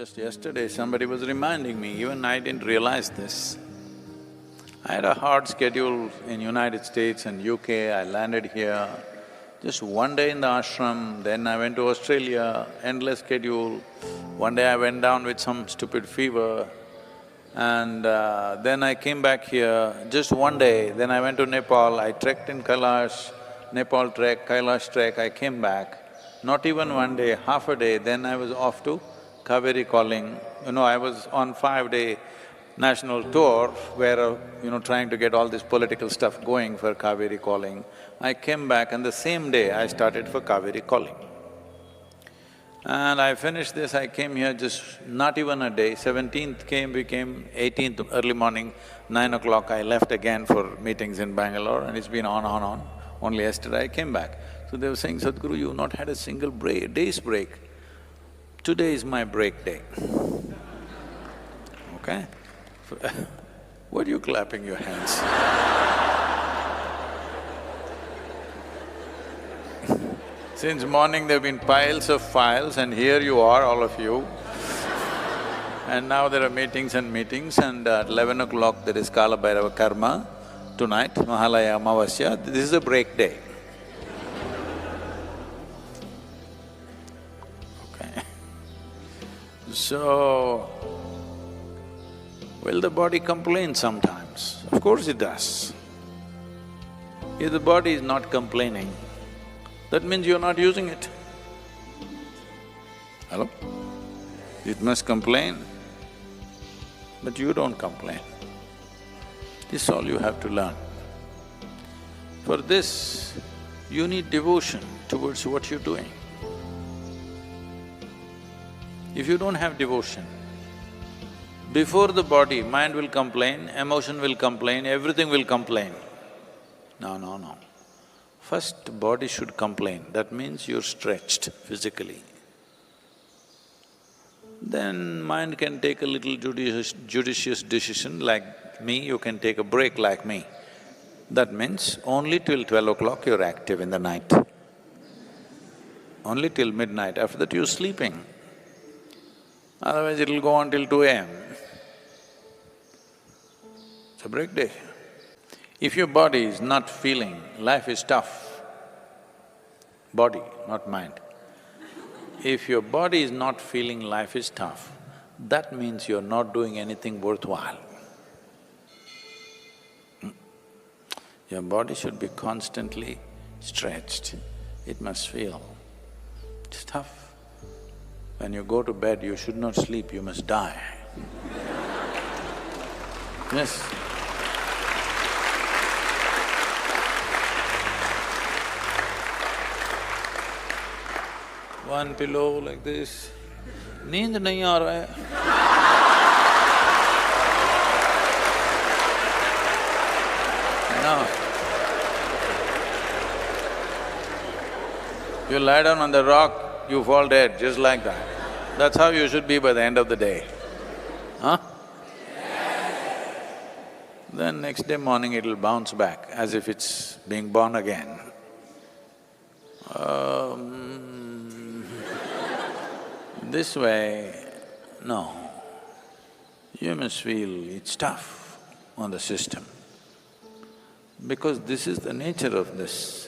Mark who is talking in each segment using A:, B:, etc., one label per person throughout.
A: Just yesterday somebody was reminding me, even I didn't realize this. I had a hard schedule in United States and UK, I landed here. Just one day in the ashram, then I went to Australia, endless schedule. One day I went down with some stupid fever and then I came back here, just one day. Then I went to Nepal, I trekked in Kailash, Nepal trek, Kailash trek, I came back. Not even one day, half a day, then I was off to Kaveri calling. I was on 5-day national tour where, trying to get all this political stuff going for Kaveri calling. I came back and the same day I started for Kaveri calling. And I finished this, I came here just not even a day, 17th came, we came, 18th early morning, 9 o'clock I left again for meetings in Bangalore and it's been on. Only yesterday I came back. So they were saying, Sadhguru, you've not had a single day's break. Today is my break day. Okay? What are you clapping your hands? Since morning there've been piles of files and here you are, all of you. And now there are meetings and at 11 o'clock there is Kala Bhairava Karma. Tonight, Mahalaya Amavasya, this is a break day. Okay. So, will the body complain sometimes? Of course it does. If the body is not complaining, that means you're not using it. Hello? It must complain, but you don't complain. This is all you have to learn. For this, you need devotion towards what you're doing. If you don't have devotion, before the body, mind will complain, emotion will complain, everything will complain. No. First, body should complain, that means you're stretched physically. Then mind can take a little judicious decision like me, you can take a break like me. That means only till 12 o'clock you're active in the night. Only till midnight, after that you're sleeping. Otherwise it'll go on till 2 a.m. It's a break day. If your body is not feeling life is tough, body, not mind. If your body is not feeling life is tough, that means you're not doing anything worthwhile. Your body should be constantly stretched, it must feel. It's tough. When you go to bed, you should not sleep, you must die. Yes. One pillow like this, नींद नहीं आ रहा है। No. You lie down on the rock, you fall dead, just like that. That's how you should be by the end of the day. Huh? Then next day morning it'll bounce back as if it's being born again. This way, no. You must feel it's tough on the system. Because this is the nature of this.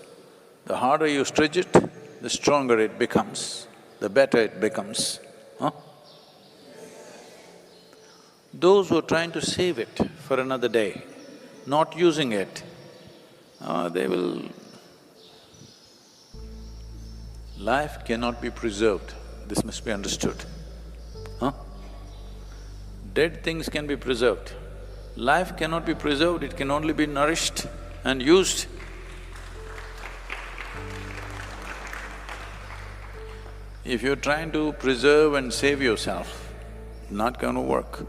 A: The harder you stretch it, the stronger it becomes, the better it becomes, huh? Those who are trying to save it for another day, not using it, they will… Life cannot be preserved, this must be understood, huh? Dead things can be preserved. Life cannot be preserved, it can only be nourished and used. If you're trying to preserve and save yourself, not going to work.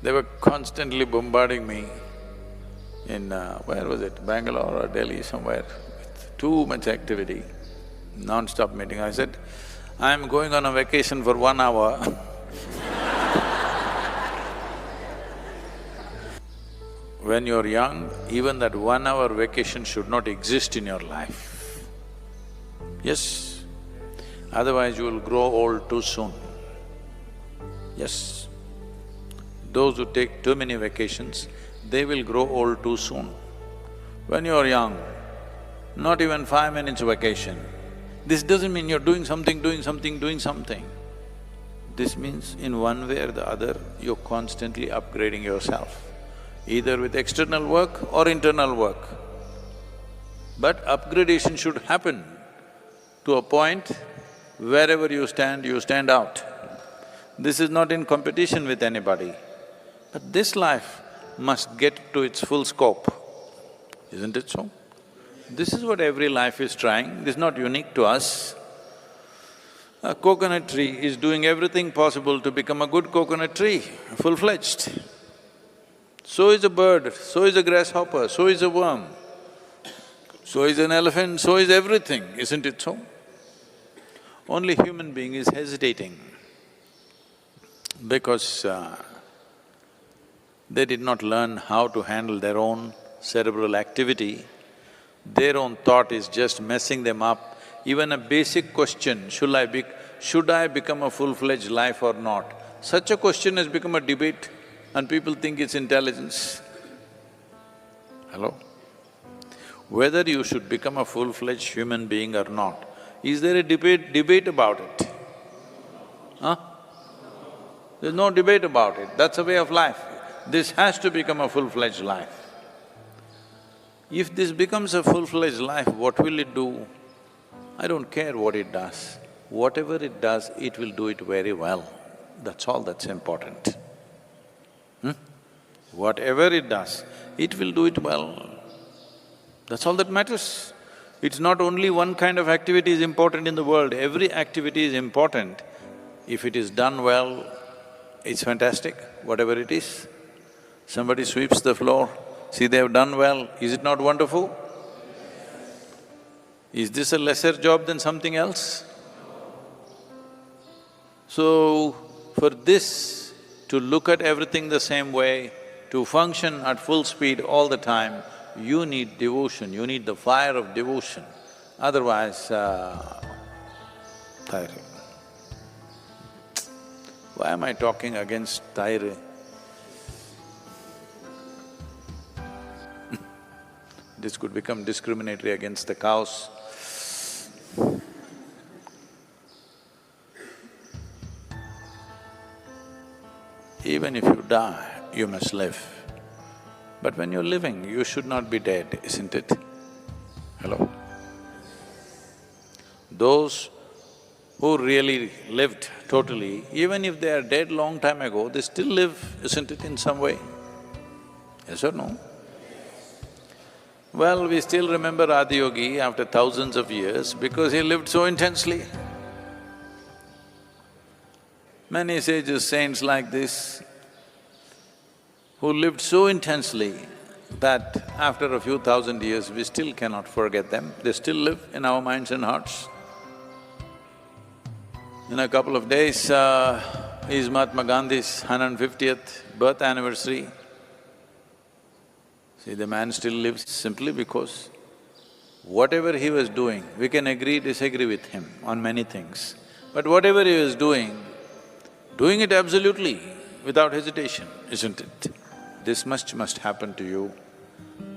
A: They were constantly bombarding me in… where was it? Bangalore or Delhi somewhere, with too much activity, non-stop meeting. I said, I'm going on a vacation for 1 hour. When you're young, even that 1 hour vacation should not exist in your life. Yes, otherwise you will grow old too soon. Yes. Those who take too many vacations, they will grow old too soon. When you're young, not even 5 minutes vacation. This doesn't mean you're doing something. This means in one way or the other, you're constantly upgrading yourself, either with external work or internal work. But upgradation should happen to a point wherever you stand out. This is not in competition with anybody, but this life must get to its full scope, isn't it so? This is what every life is trying, this is not unique to us. A coconut tree is doing everything possible to become a good coconut tree, full-fledged. So is a bird, so is a grasshopper, so is a worm, so is an elephant, so is everything, isn't it so? Only human being is hesitating because they did not learn how to handle their own cerebral activity. Their own thought is just messing them up. Even a basic question, should I become a full-fledged life or not? Such a question has become a debate and people think it's intelligence. Hello? Whether you should become a full-fledged human being or not, is there a debate about it? Huh? There's no debate about it, that's a way of life. This has to become a full-fledged life. If this becomes a full-fledged life, what will it do? I don't care what it does. Whatever it does, it will do it very well. That's all that's important. Whatever it does, it will do it well. That's all that matters. It's not only one kind of activity is important in the world, every activity is important. If it is done well, it's fantastic, whatever it is. Somebody sweeps the floor, see they have done well, is it not wonderful? Is this a lesser job than something else? So, for this to look at everything the same way, to function at full speed all the time, you need devotion, you need the fire of devotion, otherwise, tiring. Why am I talking against tiring? This could become discriminatory against the cows. Even if you die, you must live. But when you're living, you should not be dead, isn't it? Hello? Those who really lived totally, even if they are dead long time ago, they still live, isn't it, in some way? Yes or no? Well, we still remember Adiyogi after thousands of years because he lived so intensely. Many sages, saints like this, who lived so intensely that after a few thousand years, we still cannot forget them, they still live in our minds and hearts. In a couple of days, is Mahatma Gandhi's 150th birth anniversary. See, the man still lives simply because whatever he was doing, we can agree, disagree with him on many things, but whatever he was doing it absolutely, without hesitation, isn't it? This much must happen to you,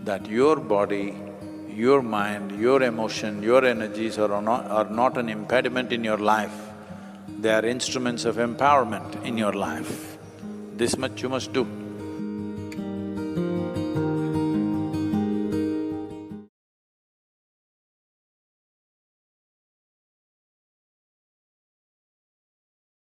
A: that your body, your mind, your emotion, your energies are not an impediment in your life, they are instruments of empowerment in your life. This much you must do.